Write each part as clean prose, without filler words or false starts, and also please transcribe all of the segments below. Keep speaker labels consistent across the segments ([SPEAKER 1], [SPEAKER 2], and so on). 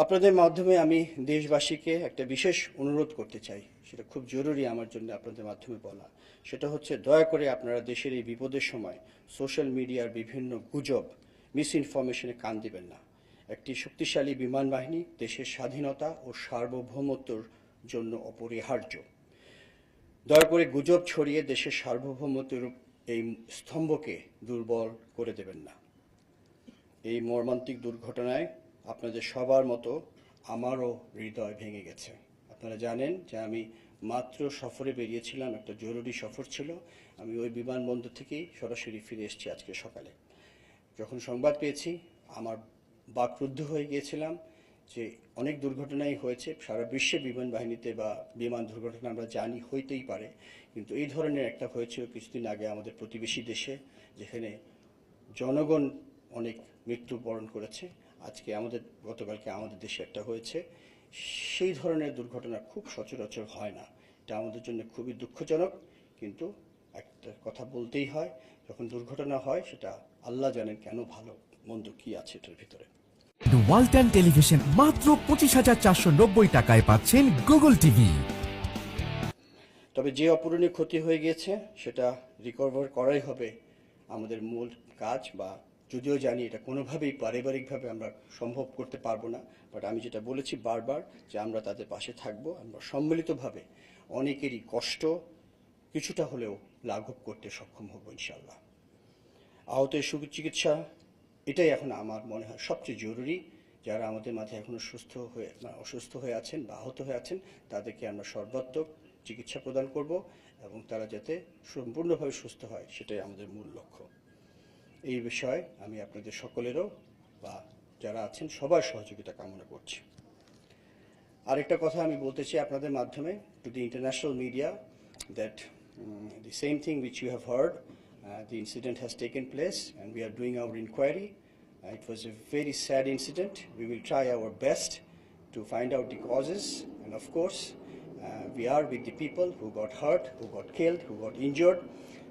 [SPEAKER 1] আপনাদের মাধ্যমে আমি দেশবাসীকে একটা বিশেষ অনুরোধ করতে চাই, সেটা খুব জরুরি আমার জন্য আপনাদের মাধ্যমে বলা। সেটা হচ্ছে, দয়া করে আপনারা দেশের এই বিপদের সময় সোশ্যাল মিডিয়ার বিভিন্ন গুজব, মিসইনফরমেশনে কান দিবেন না। একটি শক্তিশালী বিমান বাহিনী দেশের স্বাধীনতা ও সার্বভৌমত্বর জন্য অপরিহার্য। দয়া করে গুজব ছড়িয়ে দেশের সার্বভৌমত্বের এই স্তম্ভকে দুর্বল করে দেবেন না। এই মর্মান্তিক দুর্ঘটনায় আপনাদের সবার মতো আমারও হৃদয় ভেঙে গেছে। আপনারা জানেন যে আমি মাত্র সফরে বেরিয়েছিলাম, একটা জরুরি সফর ছিল। আমি ওই বিমানবন্দর থেকেই সরাসরি ফিরে এসেছি আজকে সকালে। যখন সংবাদ পেয়েছি আমার বাকরুদ্ধ হয়ে গিয়েছিলাম যে অনেক দুর্ঘটনাই হয়েছে সারা বিশ্বে বিমান বাহিনীতে, বা বিমান দুর্ঘটনা আমরা জানি হইতেই পারে, কিন্তু এই ধরনের একটা হয়েছিল কিছুদিন আগে আমাদের প্রতিবেশী দেশে, যেখানে জনগণ অনেক মৃত্যুবরণ করেছে। আজকে গতকালকে আমাদের দেশে একটা হয়েছে। সেই ধরনের দুর্ঘটনা খুব সচরাচর হয় না। এটা আমাদের জন্য খুবই দুঃখজনক, কিন্তু একটা কথা বলতেই হয়, যখন দুর্ঘটনা হয় সেটা আল্লাহ জানেন কেন, ভালো মন্দ কি আছে এটার ভিতরে।
[SPEAKER 2] ওয়ালটন টেলিভিশন মাত্র 25,490 টাকায় পাচ্ছেন গুগল টিভি।
[SPEAKER 1] তবে যে অপূরণীয় ক্ষতি হয়ে গিয়েছে সেটা রিকভার করাই হবে আমাদের মূল কাজ। বা যদিও জানি এটা কোনোভাবেই পারিবারিকভাবে আমরা সম্ভব করতে পারবো না, বাট আমি যেটা বলেছি বারবার, যে আমরা তাদের পাশে থাকবো। আমরা সম্মিলিতভাবে অনেকেরই কষ্ট কিছুটা হলেও লাঘব করতে সক্ষম হব ইনশাল্লাহ। আহতের সুচিকিৎসা, এটাই এখন আমার মনে হয় সবচেয়ে জরুরি। যারা আমাদের মাঝে এখনো অসুস্থ হয়ে আছেন বা আহত হয়ে আছেন, তাদেরকে আমরা সর্বাত্মক চিকিৎসা প্রদান করব এবং তারা যাতে সম্পূর্ণভাবে সুস্থ হয়, সেটাই আমাদের মূল লক্ষ্য। এই বিষয়ে আমি আপনাদের সকলেরও, বা যারা আছেন সবার সহযোগিতা কামনা করছি। আরেকটা কথা আমি বলতে চাই আপনাদের মাধ্যমে to the international media, that the same thing which you have heard, the incident has taken place and we are doing our inquiry. It was a very sad incident. We will try our best to find out the causes, and of course we are with the people who got hurt, who got killed, who got injured.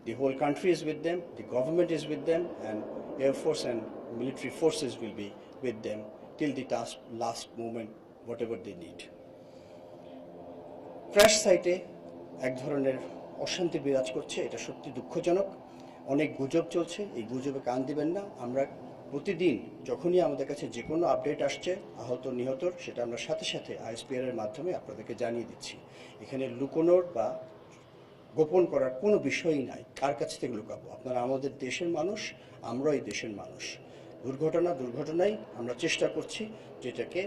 [SPEAKER 1] The whole country is with them, the government is with them, and Air Force and military forces will be with them till the last moment, whatever they need. Crash সাইটে এক ধরনের অশান্তি বিরাজ করছে, এটা সত্যি দুঃখজনক। অনেক গুজব চলছে, এই গুজবে কান দিবেন না। আমরা প্রতিদিন যখনই আমাদের কাছে যে কোনো আপডেট আসছে আহত নিহতর, সেটা আমরা সাথে সাথে ISPR এর মাধ্যমে আপনাদেরকে জানিয়ে দিচ্ছি। এখানে লুকোনোর বা গোপন করার কোনো বিষয়ই নাই। কার কাছ থেকে লুকাবো? আপনারা আমাদের দেশের মানুষ, আমরাও এই দেশের মানুষ। দুর্ঘটনাই আমরা চেষ্টা করছি যেটাকে